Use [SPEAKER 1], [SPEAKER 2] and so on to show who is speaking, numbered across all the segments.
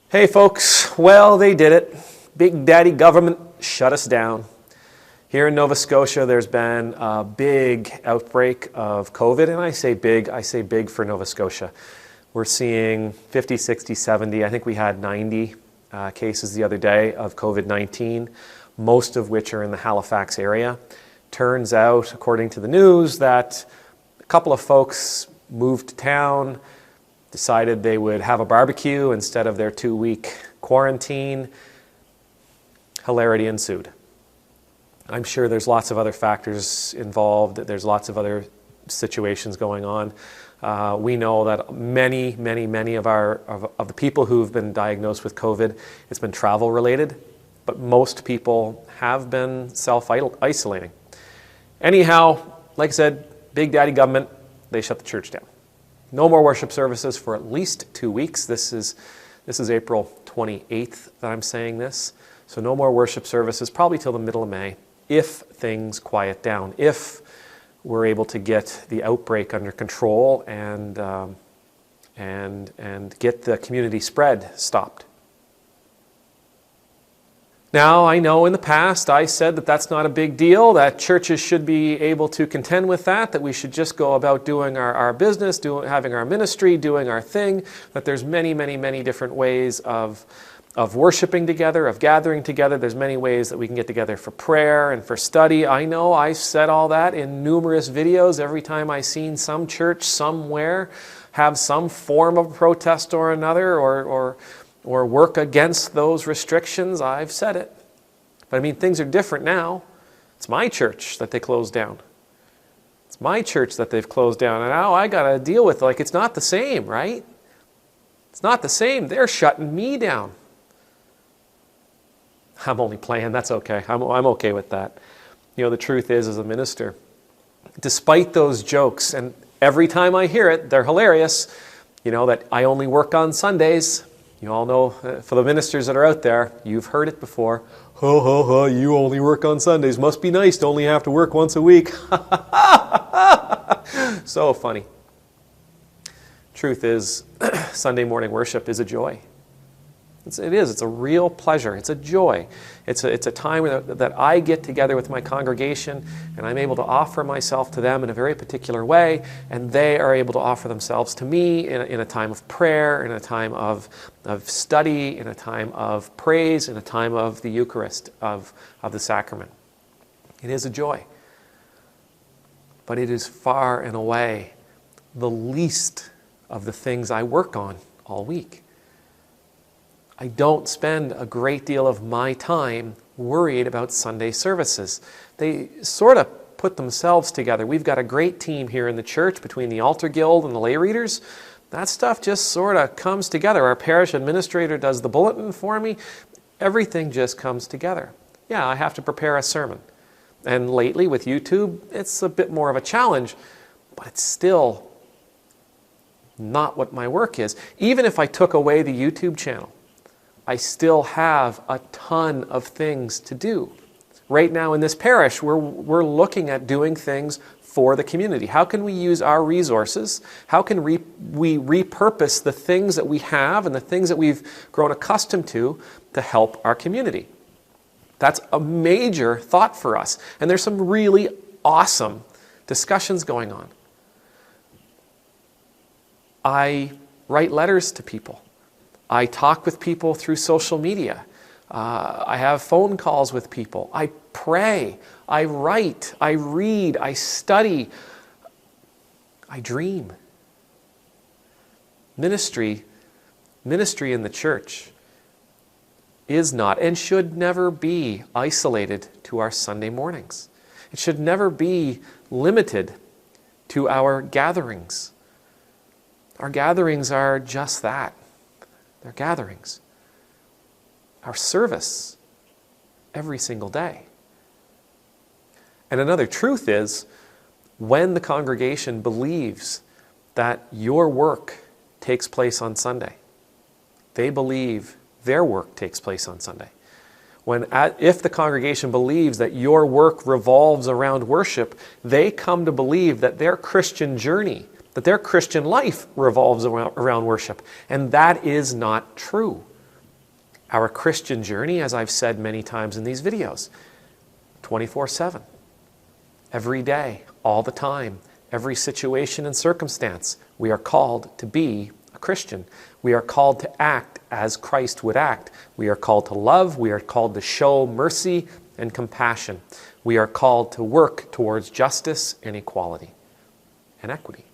[SPEAKER 1] Hey folks, well, they did it. Big Daddy government shut us down. Here in Nova Scotia, there's been a big outbreak of COVID, and I say big for Nova Scotia. We're seeing 50, 60, 70, I think we had 90 cases the other day of COVID-19, most of which are in the Halifax area. Turns out, according to the news, that a couple of folks moved to town, decided they would have a barbecue instead of their 2-week quarantine. Hilarity ensued. I'm sure there's lots of other factors involved. There's lots of other situations going on. We know that many of the people who've been diagnosed with COVID, it's been travel related, but most people have been self-isolating. Anyhow, like I said, Big Daddy government, they shut the church down. No more worship services for at least 2 weeks. This is April 28th that I'm saying this. So no more worship services, probably till the middle of May, if things quiet down, if we're able to get the outbreak under control and get the community spread stopped. Now, I know in the past I said that that's not a big deal, that churches should be able to contend with that we should just go about doing our business, having our ministry, doing our thing, that there's many different ways of worshiping together, of gathering together. There's many ways that we can get together for prayer and for study. I know I've said all that in numerous videos. Every time I've seen some church somewhere have some form of protest or another, or work against those restrictions, I've said it. But I mean, things are different now. It's my church that they closed down. It's my church that they've closed down. And now I got to deal with, it's not the same, right? It's not the same. They're shutting me down. I'm only playing. That's okay. I'm okay with that. You know, the truth is, as a minister, despite those jokes, and every time I hear it, they're hilarious, that I only work on Sundays. You all know, for the ministers that are out there, you've heard it before. Ho, ho, ho, you only work on Sundays. Must be nice to only have to work once a week. So funny. Truth is, Sunday morning worship is a joy. It is. It's a real pleasure. It's a joy. It's a time that I get together with my congregation, and I'm able to offer myself to them in a very particular way, and they are able to offer themselves to me in a time of prayer, in a time of study, in a time of praise, in a time of the Eucharist, of the sacrament. It is a joy. But it is far and away the least of the things I work on all week. I don't spend a great deal of my time worried about Sunday services. They sort of put themselves together. We've got a great team here in the church between the altar guild and the lay readers. That stuff just sort of comes together. Our parish administrator does the bulletin for me. Everything just comes together. Yeah, I have to prepare a sermon. And lately with YouTube, it's a bit more of a challenge, but it's still not what my work is. Even if I took away the YouTube channel, I still have a ton of things to do. Right now in this parish, we're looking at doing things for the community. How can we use our resources? How can we repurpose the things that we have and the things that we've grown accustomed to help our community? That's a major thought for us. And there's some really awesome discussions going on. I write letters to people. I talk with people through social media. I have phone calls with people. I pray. I write. I read. I study. I dream. Ministry in the church is not and should never be isolated to our Sunday mornings. It should never be limited to our gatherings. Our gatherings are just that. They're gatherings. Our service every single day. And another truth is, when the congregation believes that your work takes place on Sunday, they believe their work takes place on Sunday. If the congregation believes that your work revolves around worship, they come to believe that their Christian journey, that their Christian life revolves around worship. And that is not true. Our Christian journey, as I've said many times in these videos, 24/7. Every day, all the time, every situation and circumstance, we are called to be a Christian. We are called to act as Christ would act. We are called to love. We are called to show mercy and compassion. We are called to work towards justice and equality and equity.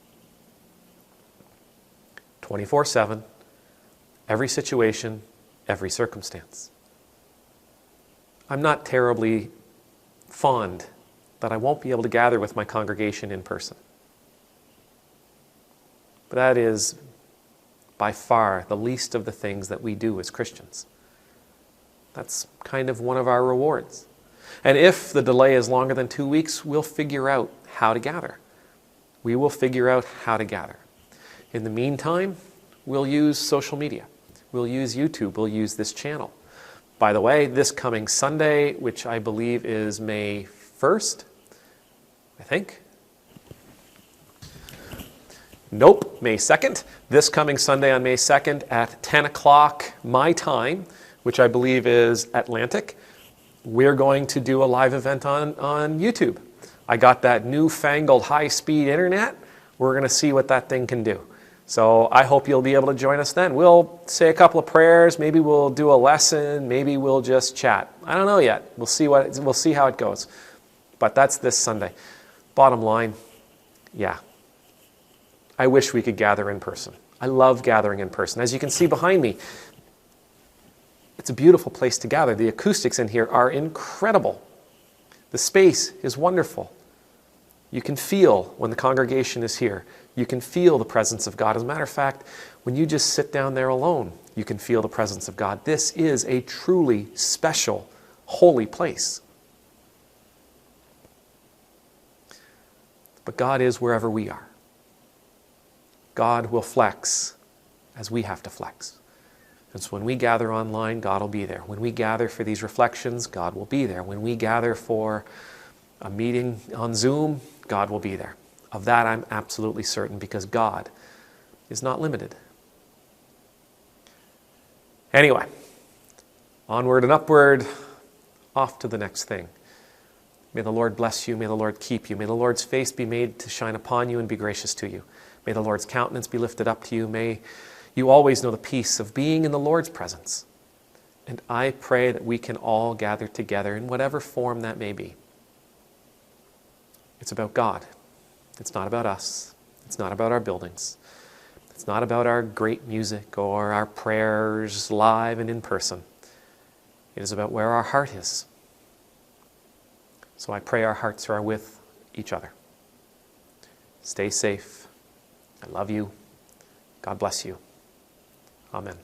[SPEAKER 1] 24/7, every situation, every circumstance. I'm not terribly fond that I won't be able to gather with my congregation in person. But that is by far the least of the things that we do as Christians. That's kind of one of our rewards. And if the delay is longer than 2 weeks, we'll figure out how to gather. We will figure out how to gather. In the meantime, we'll use social media. We'll use YouTube. We'll use this channel. By the way, this coming Sunday, which I believe is May 1st, I think. Nope, May 2nd. This coming Sunday on May 2nd at 10 o'clock my time, which I believe is Atlantic, we're going to do a live event on YouTube. I got that newfangled high-speed internet. We're going to see what that thing can do. So I hope you'll be able to join us then. We'll say a couple of prayers. Maybe we'll do a lesson. Maybe we'll just chat. I don't know yet. We'll see how it goes. But that's this Sunday. Bottom line, yeah. I wish we could gather in person. I love gathering in person. As you can see behind me, it's a beautiful place to gather. The acoustics in here are incredible. The space is wonderful. You can feel when the congregation is here. You can feel the presence of God. As a matter of fact, when you just sit down there alone, you can feel the presence of God. This is a truly special, holy place. But God is wherever we are. God will flex as we have to flex. And so when we gather online, God will be there. When we gather for these reflections, God will be there. When we gather for a meeting on Zoom, God will be there. Of that I'm absolutely certain, because God is not limited. Anyway, onward and upward, off to the next thing. May the Lord bless you. May the Lord keep you. May the Lord's face be made to shine upon you and be gracious to you. May the Lord's countenance be lifted up to you. May you always know the peace of being in the Lord's presence. And I pray that we can all gather together in whatever form that may be. It's about God. It's not about us. It's not about our buildings. It's not about our great music or our prayers live and in person. It is about where our heart is. So I pray our hearts are with each other. Stay safe. I love you. God bless you. Amen.